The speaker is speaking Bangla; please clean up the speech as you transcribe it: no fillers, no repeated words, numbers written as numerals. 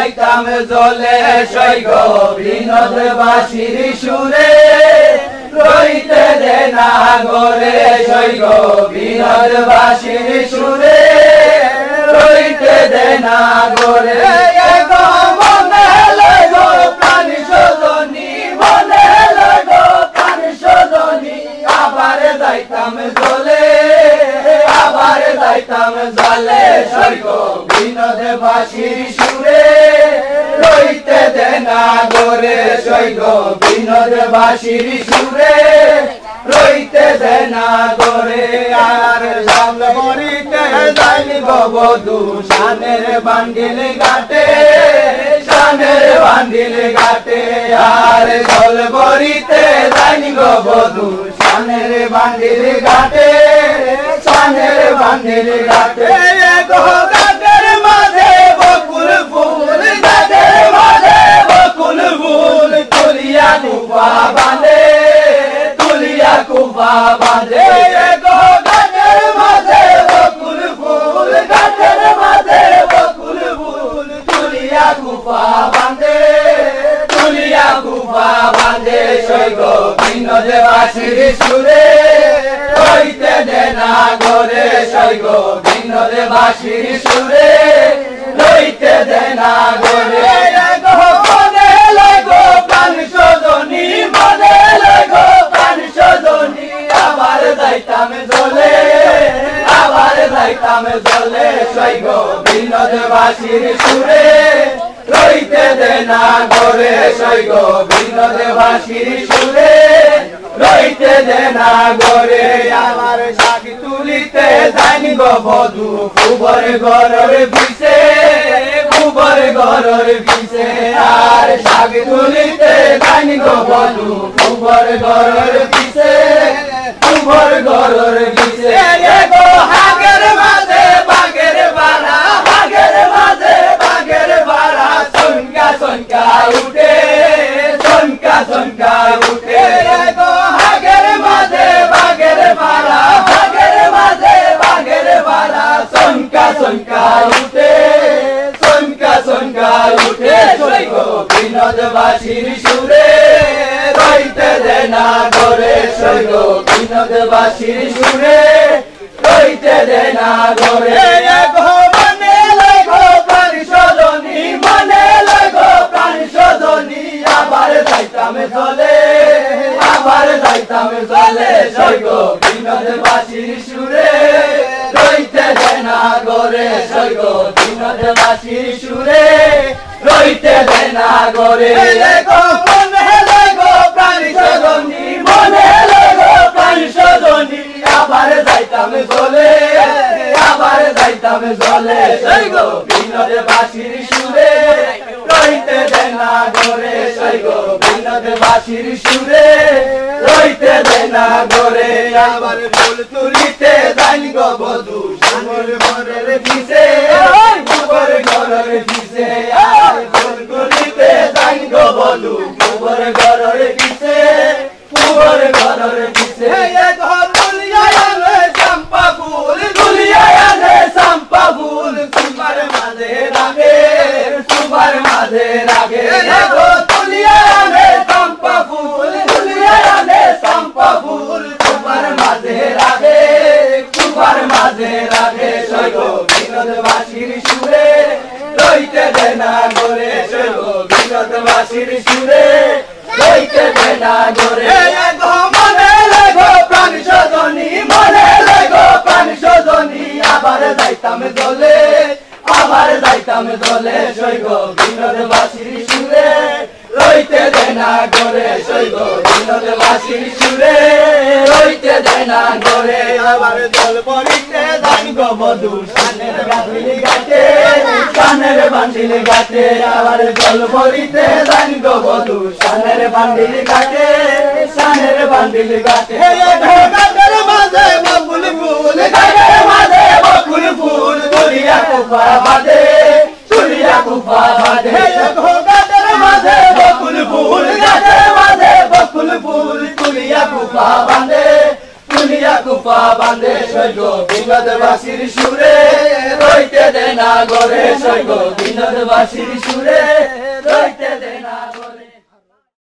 যাইতাম জলে সৈগ বিনোদবাসীর সুরে রইতে দে না গরে সৈগ বিনোদবাসীর সুরে রইতে দে না গরে মনে লাগো প্রাণ সজনী মনে লাগো প্রাণ সজনী আবার যাইতাম জলে আবার যাইতাম জলে সৈগ বিনোদবাসীর সুরে রইতে দে না গরে সৈগ বিনোদবাসীর সুরে রইতে দে না গরে আর সামনে মরিতে যাইনি বধূ শানের বান্ডিল ঘাটে শানের বান্ডিল ঘাটে আর জল বরিতে যাইনি বধূ শানের বান্ডিল ঘাটে শানের বান্ডিল ঘাটে ঘাটের মাঝে বকুল ফুল ঘাটের মাঝে বকুল ফুল তুলিয়া কুপা বাঁধে তুলিয়া কুপা বাঁধে ঘাটের মাঝে বকুল ফুল ঘাটের মাঝে বকুল ফুল তুলিয়া কুপা বাঁধে তুলিয়া কুপা বাঁধে সৈগ বিনোদবাসীর সুরে রইতে দে না গরে সৈগ বিনোদবাসীর সুরে রইতে দে না গরে মনে লাগো প্রাণ সজনী মনে লাগো প্রাণ সজনী আবার যাইতাম জলে আবার যাইতাম জলে সৈগ বিনোদবাসীর সুরে রইতে দে না গরে সৈগ বিনোদবাসীর সুরে রইতে দে না গরে আমার সাকি তুলিতে যাইনি গো বধূ কুবর ঘরের পিছে কুবর ঘরের পিছে আর সাকি তুলিতে যাইনি গো বধূ কুবর ঘরের পিছে কুবর ঘরের পিছে গো হাগের মাঝে বাগের বাড়া হাগের মাঝে বাগের বাড়া সনকা সনকা উঠে সনকা সনকা উঠে গো হাগের মাঝে বাগের বাড়া হাগের মাঝে বাগের বাড়া সনকা সনকা উঠে সনকা সনকা উঠে সৈগ বিনোদবাসীর সুরে রইতে দে না গরে সৈগ বিনোদবাসীর সুরে রইতে দে না গরে মনে লাগো প্রাণ সজনী মনে লাগো প্রাণ সজনী আবার যাইতাম জলে আবার যাইতাম জলে সৈগ বিনোদবাসীর সুরে রইতে দে না গরে সৈগ বিনোদবাসীর সুরে রইতে দে না গরে মনে লাগো প্রাণ সজনী মনে লাগো প্রাণ সজনী আবার যাইতাম জলে আবার যাইতাম জলে সৈগ বিনোদবাসীর সুরে রইতে দে না গরে সৈগ বিনোদবাসীর সুরে রইতে দে না গরে আবার ফুল তুলিতে যাইনি গো বধূ শানের ঘরের পিছে কুবর ঘরের পিছে ফুল তুলিতে যাইনি গো বধূ কুবর ঘরের পিছে কুবর ঘরের পিছে তুলিয়া আনে চম্পা ফুল তুলিয়া আনে চম্পা ফুল সুবার মাঝে রাগে সুবার মাঝে রাগে তুলিয়া আনে চম্পা ফুল তুলিয়া আনে চম্পা ফুল সুবার মাঝে রাগে সুবার মাঝে রাগে সৈগ বিনোদবাসীর সুরে রইতে দে না গরে সৈগ বিনোদবাসীর সুরে রইতে দে না গরে মনে লাগো প্রাণ সজনী মনে লাগো প্রাণ সজনী আবার যাইতাম জলে আবার যাইতাম জলে সৈগ বিনোদবাসীর সুরে রইতে দে না গরে সৈগ বিনোদবাসীর সুরে রইতে দে না গরে আবার জল পরিতে যাইনি গো বধূ শানের বান্ডিল ঘাটে শানের বান্ডিল ঘাটে আবার জল পরিতে যাইনি গো বধূ শানের বান্ডিল ঘাটে শানের বান্ডিল ঘাটে ঘাটের মাঝে বকুল ফুল ঘাটের মাঝে বকুল ফুল তুলিয়া কুপা বাঁধে তুলিয়া কুপা বাঁধে ঘাটের মাঝে বকুল ফুল ঘাটের মাঝে বকুল ফুল তুলিয়া কুপা বাঁধে তুলিয়া কুপা বাঁধে সৈগ বিনোদবাসীর সুরে রইতে দে না গরে সৈগ বিনোদবাসীর সুরে